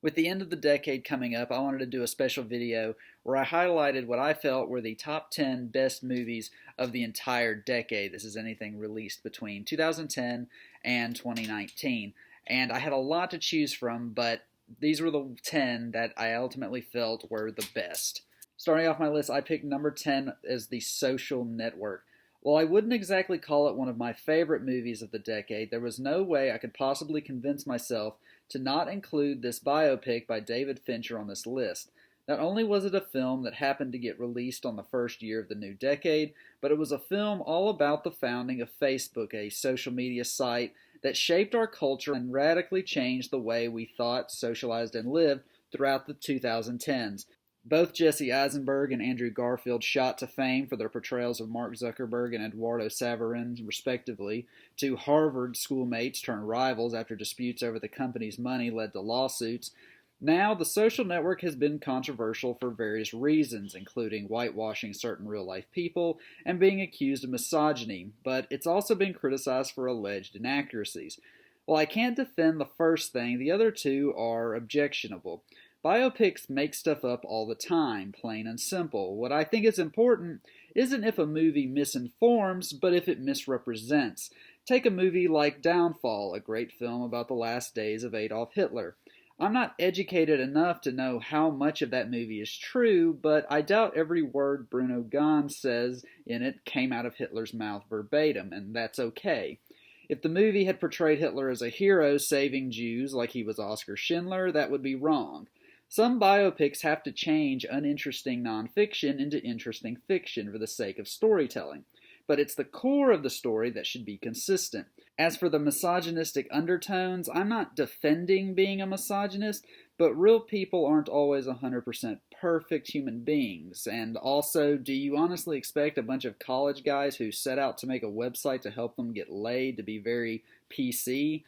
With the end of the decade coming up, I wanted to do a special video where I highlighted what I felt were the top 10 best movies of the entire decade. This is anything released between 2010 and 2019. And I had a lot to choose from, but these were the 10 that I ultimately felt were the best. Starting off my list, I picked number 10 as The Social Network. While I wouldn't exactly call it one of my favorite movies of the decade, there was no way I could possibly convince myself to not include this biopic by David Fincher on this list. Not only was it a film that happened to get released on the first year of the new decade, but it was a film all about the founding of Facebook, a social media site that shaped our culture and radically changed the way we thought, socialized, and lived throughout the 2010s. Both Jesse Eisenberg and Andrew Garfield shot to fame for their portrayals of Mark Zuckerberg and Eduardo Saverin, respectively, two Harvard schoolmates turned rivals after disputes over the company's money led to lawsuits. Now, The Social Network has been controversial for various reasons, including whitewashing certain real-life people and being accused of misogyny, but it's also been criticized for alleged inaccuracies. While I can't defend the first thing, the other two are objectionable. Biopics make stuff up all the time, plain and simple. What I think is important isn't if a movie misinforms, but if it misrepresents. Take a movie like Downfall, a great film about the last days of Adolf Hitler. I'm not educated enough to know how much of that movie is true, but I doubt every word Bruno Ganz says in it came out of Hitler's mouth verbatim, and that's okay. If the movie had portrayed Hitler as a hero saving Jews like he was Oskar Schindler, that would be wrong. Some biopics have to change uninteresting nonfiction into interesting fiction for the sake of storytelling, but it's the core of the story that should be consistent. As for the misogynistic undertones, I'm not defending being a misogynist, but real people aren't always 100% perfect human beings. And also, do you honestly expect a bunch of college guys who set out to make a website to help them get laid to be very PC?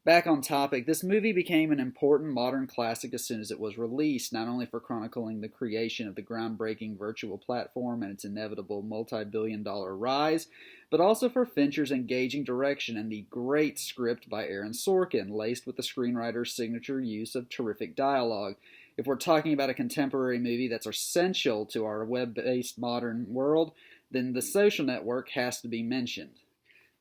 Back on topic, this movie became an important modern classic as soon as it was released, not only for chronicling the creation of the groundbreaking virtual platform and its inevitable multi-billion-dollar rise, but also for Fincher's engaging direction and the great script by Aaron Sorkin, laced with the screenwriter's signature use of terrific dialogue. If we're talking about a contemporary movie that's essential to our web-based modern world, then The Social Network has to be mentioned.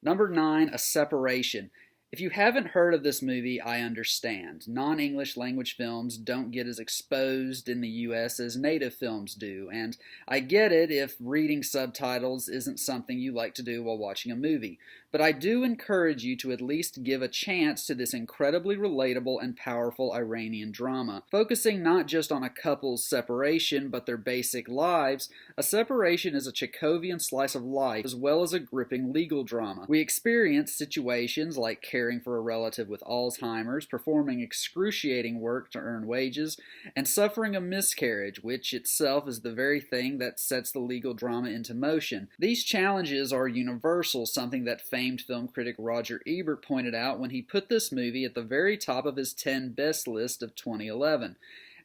Number 9, A Separation. If you haven't heard of this movie, I understand. Non-English language films don't get as exposed in the US as native films do, and I get it if reading subtitles isn't something you like to do while watching a movie. But I do encourage you to at least give a chance to this incredibly relatable and powerful Iranian drama. Focusing not just on a couple's separation, but their basic lives, A Separation is a Chekhovian slice of life as well as a gripping legal drama. We experience situations like caring for a relative with Alzheimer's, performing excruciating work to earn wages, and suffering a miscarriage, which itself is the very thing that sets the legal drama into motion. These challenges are universal, something that famed film critic Roger Ebert pointed out when he put this movie at the very top of his 10 best list of 2011.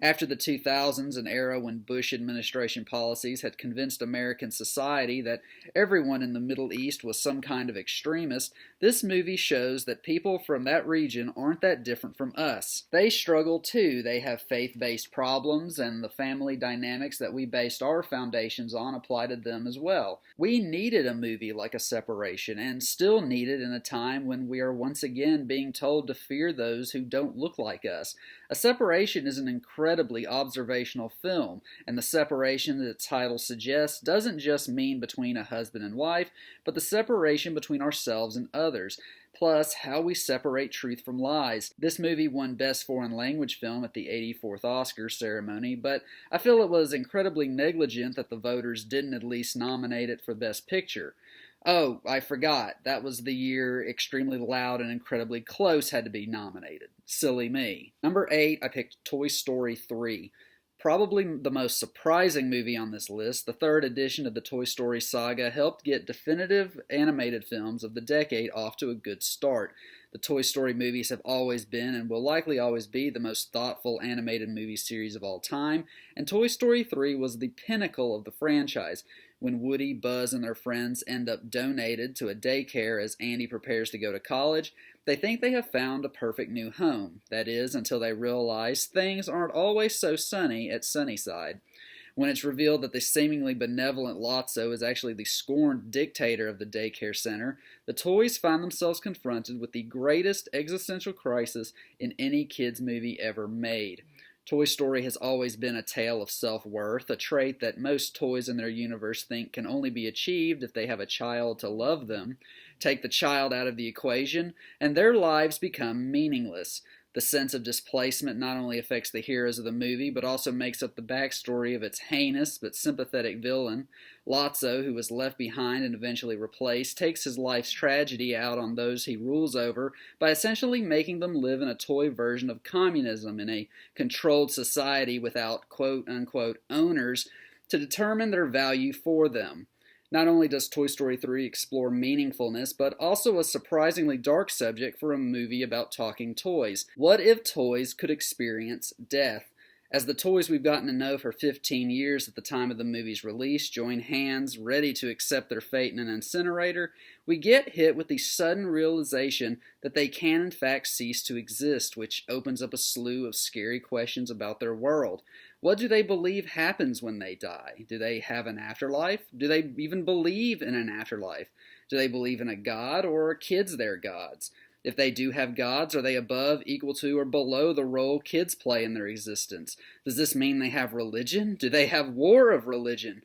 After the 2000s, an era when Bush administration policies had convinced American society that everyone in the Middle East was some kind of extremist, this movie shows that people from that region aren't that different from us. They struggle too. They have faith-based problems, and the family dynamics that we based our foundations on apply to them as well. We needed a movie like A Separation, and still need it in a time when we are once again being told to fear those who don't look like us. A Separation is an incredibly observational film, and the separation that its title suggests doesn't just mean between a husband and wife, but the separation between ourselves and others, plus how we separate truth from lies. This movie won Best Foreign Language Film at the 84th Oscars ceremony, but I feel it was incredibly negligent that the voters didn't at least nominate it for Best Picture. Oh, I forgot. That was the year Extremely Loud and Incredibly Close had to be nominated. Silly me. Number 8, I picked Toy Story 3. Probably the most surprising movie on this list, the third edition of the Toy Story saga helped get definitive animated films of the decade off to a good start. The Toy Story movies have always been and will likely always be the most thoughtful animated movie series of all time, and Toy Story 3 was the pinnacle of the franchise. When Woody, Buzz, and their friends end up donated to a daycare as Andy prepares to go to college, they think they have found a perfect new home. That is, until they realize things aren't always so sunny at Sunnyside. When it's revealed that the seemingly benevolent Lotso is actually the scorned dictator of the daycare center, the toys find themselves confronted with the greatest existential crisis in any kids' movie ever made. Toy Story has always been a tale of self-worth, a trait that most toys in their universe think can only be achieved if they have a child to love them. Take the child out of the equation, and their lives become meaningless. The sense of displacement not only affects the heroes of the movie, but also makes up the backstory of its heinous but sympathetic villain. Lotso, who was left behind and eventually replaced, takes his life's tragedy out on those he rules over by essentially making them live in a toy version of communism in a controlled society without quote-unquote owners to determine their value for them. Not only does Toy Story 3 explore meaningfulness, but also a surprisingly dark subject for a movie about talking toys. What if toys could experience death? As the toys we've gotten to know for 15 years at the time of the movie's release join hands, ready to accept their fate in an incinerator, we get hit with the sudden realization that they can in fact cease to exist, which opens up a slew of scary questions about their world. What do they believe happens when they die? Do they have an afterlife? Do they even believe in an afterlife? Do they believe in a god, or are kids their gods? If they do have gods, are they above, equal to, or below the role kids play in their existence? Does this mean they have religion? Do they have war of religion?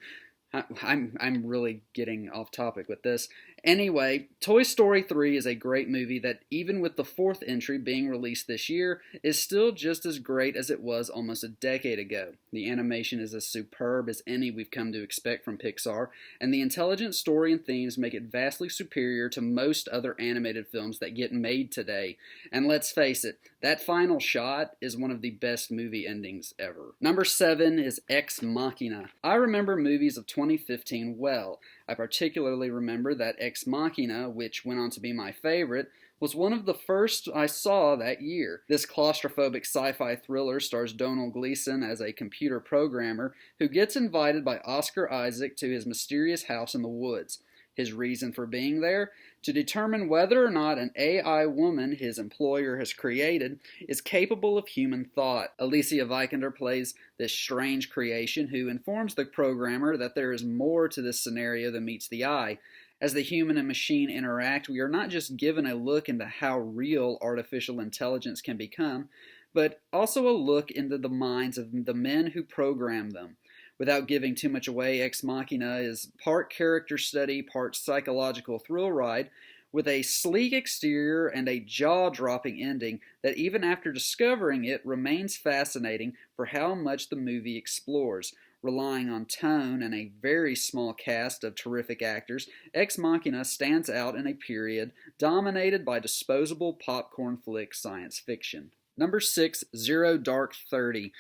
I'm really getting off topic with this. Anyway, Toy Story 3 is a great movie that, even with the fourth entry being released this year, is still just as great as it was almost a decade ago. The animation is as superb as any we've come to expect from Pixar, and the intelligent story and themes make it vastly superior to most other animated films that get made today. And let's face it, that final shot is one of the best movie endings ever. Number 7 is Ex Machina. I remember movies of 2015 well. I particularly remember that Ex Machina, which went on to be my favorite, was one of the first I saw that year. This claustrophobic sci-fi thriller stars Domhnall Gleeson as a computer programmer who gets invited by Oscar Isaac to his mysterious house in the woods. His reason for being there? To determine whether or not an AI woman his employer has created is capable of human thought. Alicia Vikander plays this strange creation who informs the programmer that there is more to this scenario than meets the eye. As the human and machine interact, we are not just given a look into how real artificial intelligence can become, but also a look into the minds of the men who program them. Without giving too much away, Ex Machina is part character study, part psychological thrill ride, with a sleek exterior and a jaw-dropping ending that even after discovering it remains fascinating for how much the movie explores. Relying on tone and a very small cast of terrific actors, Ex Machina stands out in a period dominated by disposable popcorn flick science fiction. Number 6, Zero Dark 30.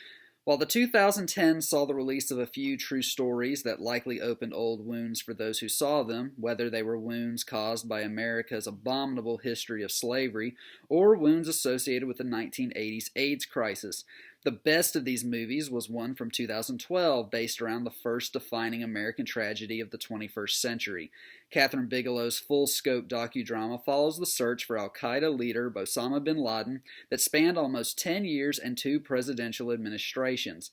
While the 2010s saw the release of a few true stories that likely opened old wounds for those who saw them, whether they were wounds caused by America's abominable history of slavery or wounds associated with the 1980s AIDS crisis, the best of these movies was one from 2012 based around the first defining American tragedy of the 21st century. Kathryn Bigelow's full-scope docudrama follows the search for al-Qaeda leader Osama bin Laden that spanned almost 10 years and 2 presidential administrations.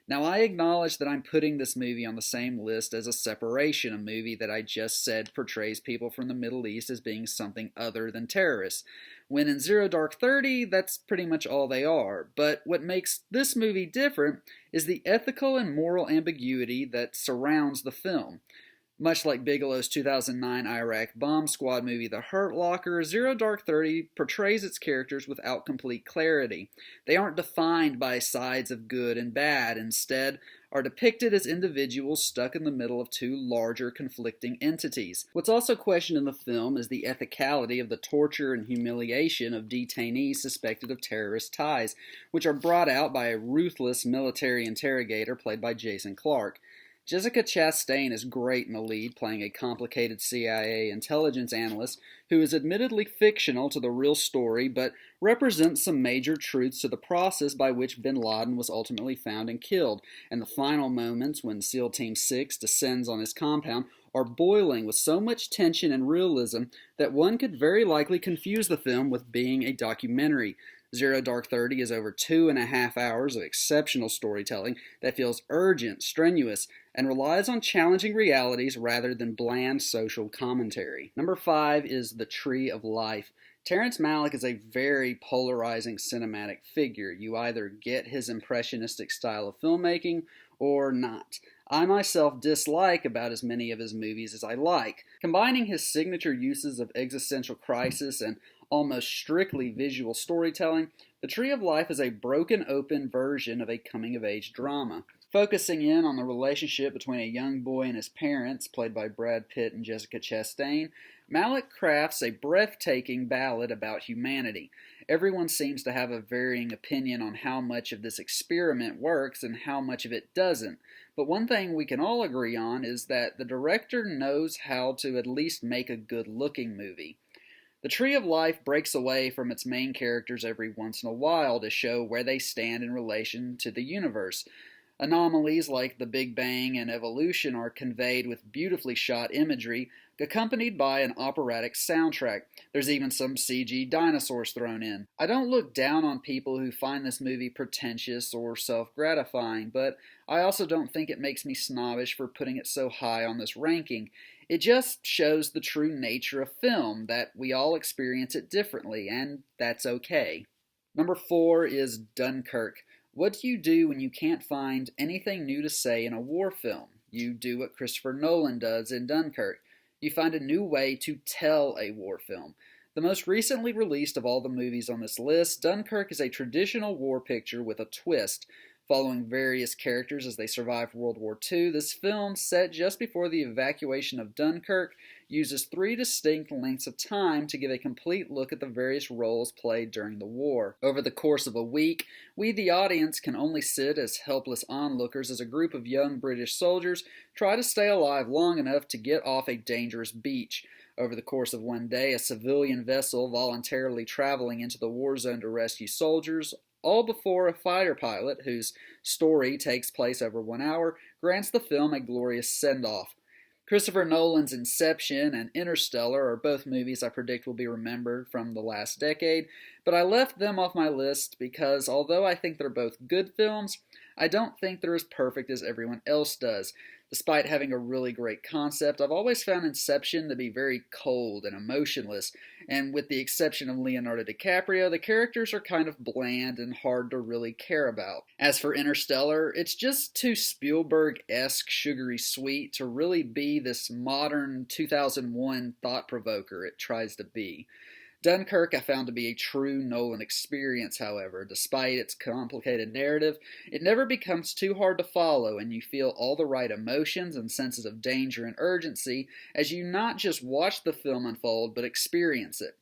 Now, I acknowledge that I'm putting this movie on the same list as A Separation, a movie that I just said portrays people from the Middle East as being something other than terrorists. When in Zero Dark 30, that's pretty much all they are. But what makes this movie different is the ethical and moral ambiguity that surrounds the film. Much like Bigelow's 2009 Iraq bomb squad movie The Hurt Locker, Zero Dark 30 portrays its characters without complete clarity. They aren't defined by sides of good and bad, instead are depicted as individuals stuck in the middle of 2 larger conflicting entities. What's also questioned in the film is the ethicality of the torture and humiliation of detainees suspected of terrorist ties, which are brought out by a ruthless military interrogator played by Jason Clarke. Jessica Chastain is great in the lead, playing a complicated CIA intelligence analyst who is admittedly fictional to the real story, but represents some major truths to the process by which bin Laden was ultimately found and killed, and the final moments when SEAL Team 6 descends on his compound are boiling with so much tension and realism that one could very likely confuse the film with being a documentary. Zero Dark 30 is over 2.5 hours of exceptional storytelling that feels urgent, strenuous, and relies on challenging realities rather than bland social commentary. Number 5 is The Tree of Life. Terrence Malick is a very polarizing cinematic figure. You either get his impressionistic style of filmmaking or not. I myself dislike about as many of his movies as I like. Combining his signature uses of existential crisis and almost strictly visual storytelling, The Tree of Life is a broken open version of a coming-of-age drama. Focusing in on the relationship between a young boy and his parents, played by Brad Pitt and Jessica Chastain, Malick crafts a breathtaking ballad about humanity. Everyone seems to have a varying opinion on how much of this experiment works and how much of it doesn't. But one thing we can all agree on is that the director knows how to at least make a good-looking movie. The Tree of Life breaks away from its main characters every once in a while to show where they stand in relation to the universe. Anomalies like the Big Bang and evolution are conveyed with beautifully shot imagery, accompanied by an operatic soundtrack. There's even some CG dinosaurs thrown in. I don't look down on people who find this movie pretentious or self-gratifying, but I also don't think it makes me snobbish for putting it so high on this ranking. It just shows the true nature of film, that we all experience it differently, and that's okay. Number 4 is Dunkirk. What do you do when you can't find anything new to say in a war film? You do what Christopher Nolan does in Dunkirk. You find a new way to tell a war film. The most recently released of all the movies on this list, Dunkirk is a traditional war picture with a twist. Following various characters as they survive World War II, this film, set just before the evacuation of Dunkirk, uses 3 distinct lengths of time to give a complete look at the various roles played during the war. Over the course of a week, we the audience can only sit as helpless onlookers as a group of young British soldiers try to stay alive long enough to get off a dangerous beach. Over the course of one day, a civilian vessel voluntarily traveling into the war zone to rescue soldiers, all before a fighter pilot, whose story takes place over 1 hour, grants the film a glorious send-off. Christopher Nolan's Inception and Interstellar are both movies I predict will be remembered from the last decade, but I left them off my list because although I think they're both good films, I don't think they're as perfect as everyone else does. Despite having a really great concept, I've always found Inception to be very cold and emotionless, and with the exception of Leonardo DiCaprio, the characters are kind of bland and hard to really care about. As for Interstellar, it's just too Spielberg-esque sugary sweet to really be this modern 2001 thought-provoker it tries to be. Dunkirk I found to be a true Nolan experience, however. Despite its complicated narrative, it never becomes too hard to follow, and you feel all the right emotions and senses of danger and urgency as you not just watch the film unfold, but experience it.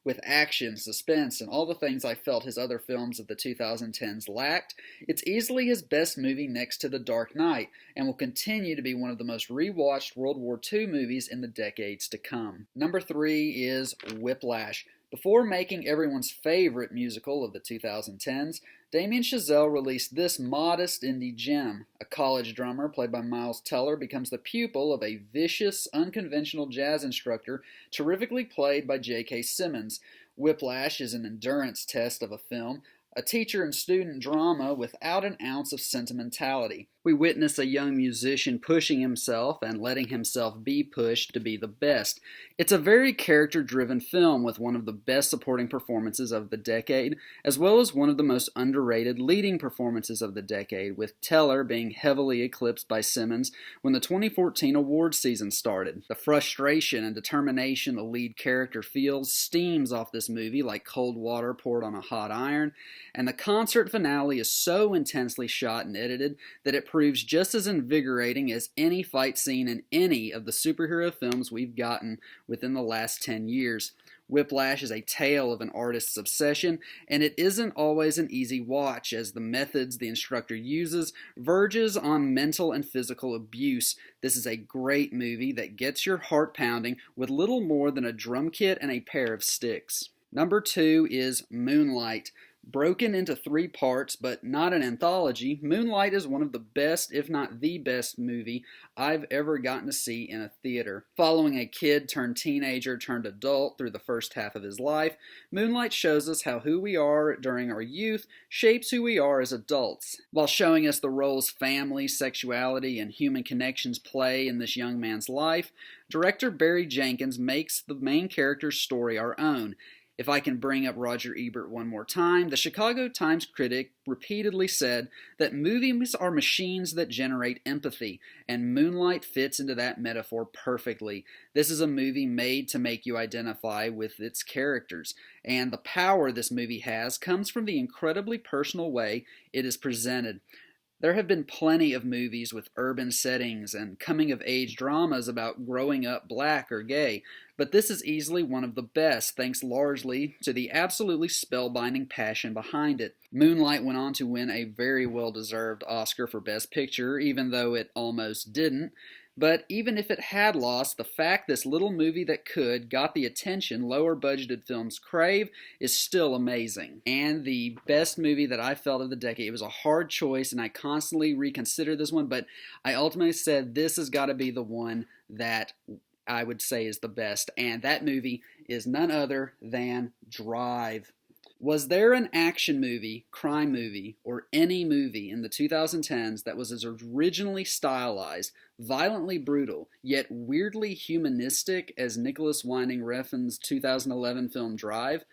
With action, suspense, and all the things I felt his other films of the 2010s lacked, it's easily his best movie next to The Dark Knight, and will continue to be one of the most rewatched World War II movies in the decades to come. Number 3 is Whiplash. Before making everyone's favorite musical of the 2010s, Damien Chazelle released this modest indie gem. A college drummer, played by Miles Teller, becomes the pupil of a vicious, unconventional jazz instructor, terrifically played by J.K. Simmons. Whiplash is an endurance test of a film, a teacher and student drama without an ounce of sentimentality. We witness a young musician pushing himself and letting himself be pushed to be the best. It's a very character-driven film with one of the best supporting performances of the decade, as well as one of the most underrated leading performances of the decade, with Teller being heavily eclipsed by Simmons when the 2014 awards season started. The frustration and determination the lead character feels steams off this movie like cold water poured on a hot iron, and the concert finale is so intensely shot and edited that it proves just as invigorating as any fight scene in any of the superhero films we've gotten within the last 10 years. Whiplash is a tale of an artist's obsession, and it isn't always an easy watch, as the methods the instructor uses verges on mental and physical abuse. This is a great movie that gets your heart pounding with little more than a drum kit and a pair of sticks. Number 2 is Moonlight. Broken into 3 parts, but not an anthology, Moonlight is one of the best, if not the best, movie I've ever gotten to see in a theater. Following a kid turned teenager turned adult through the first half of his life, Moonlight shows us how who we are during our youth shapes who we are as adults, while showing us the roles family, sexuality, and human connections play in this young man's life. Director Barry Jenkins makes the main character's story our own. If I can bring up Roger Ebert one more time, the Chicago Times critic repeatedly said that movies are machines that generate empathy, and Moonlight fits into that metaphor perfectly. This is a movie made to make you identify with its characters, and the power this movie has comes from the incredibly personal way it is presented. There have been plenty of movies with urban settings and coming-of-age dramas about growing up black or gay, but this is easily one of the best, thanks largely to the absolutely spellbinding passion behind it. Moonlight went on to win a very well-deserved Oscar for Best Picture, even though it almost didn't. But even if it had lost, the fact this little movie that could got the attention lower-budgeted films crave is still amazing. And the best movie that I felt of the decade, it was a hard choice, and I constantly reconsider this one, but I ultimately said this has got to be the one that I would say is the best, and that movie is none other than Drive. Was there an action movie, crime movie, or any movie in the 2010s that was as originally stylized, violently brutal, yet weirdly humanistic as Nicholas Winding Refn's 2011 film Drive?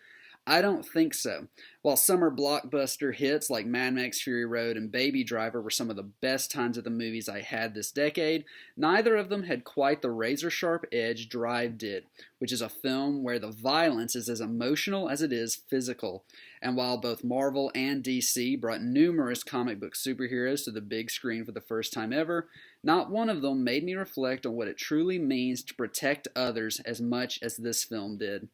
I don't think so. While summer blockbuster hits like Mad Max Fury Road and Baby Driver were some of the best times of the movies I had this decade, neither of them had quite the razor-sharp edge Drive did, which is a film where the violence is as emotional as it is physical. And while both Marvel and DC brought numerous comic book superheroes to the big screen for the first time ever, not one of them made me reflect on what it truly means to protect others as much as this film did.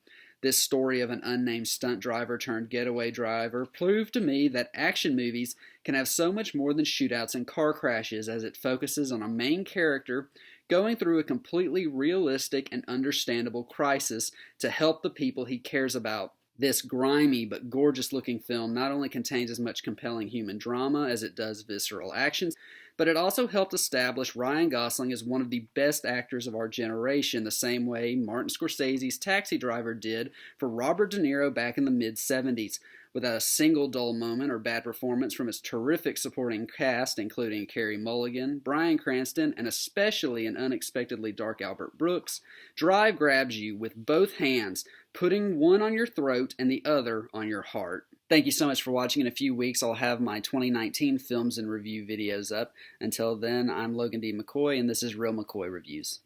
This story of an unnamed stunt driver turned getaway driver proved to me that action movies can have so much more than shootouts and car crashes, as it focuses on a main character going through a completely realistic and understandable crisis to help the people he cares about. This grimy but gorgeous-looking film not only contains as much compelling human drama as it does visceral actions, but it also helped establish Ryan Gosling as one of the best actors of our generation, the same way Martin Scorsese's Taxi Driver did for Robert De Niro back in the mid-70s. Without a single dull moment or bad performance from its terrific supporting cast, including Carey Mulligan, Bryan Cranston, and especially an unexpectedly dark Albert Brooks, Drive grabs you with both hands, putting one on your throat and the other on your heart. Thank you so much for watching. In a few weeks, I'll have my 2019 films and review videos up. Until then, I'm Logan D. McCoy, and this is Real McCoy Reviews.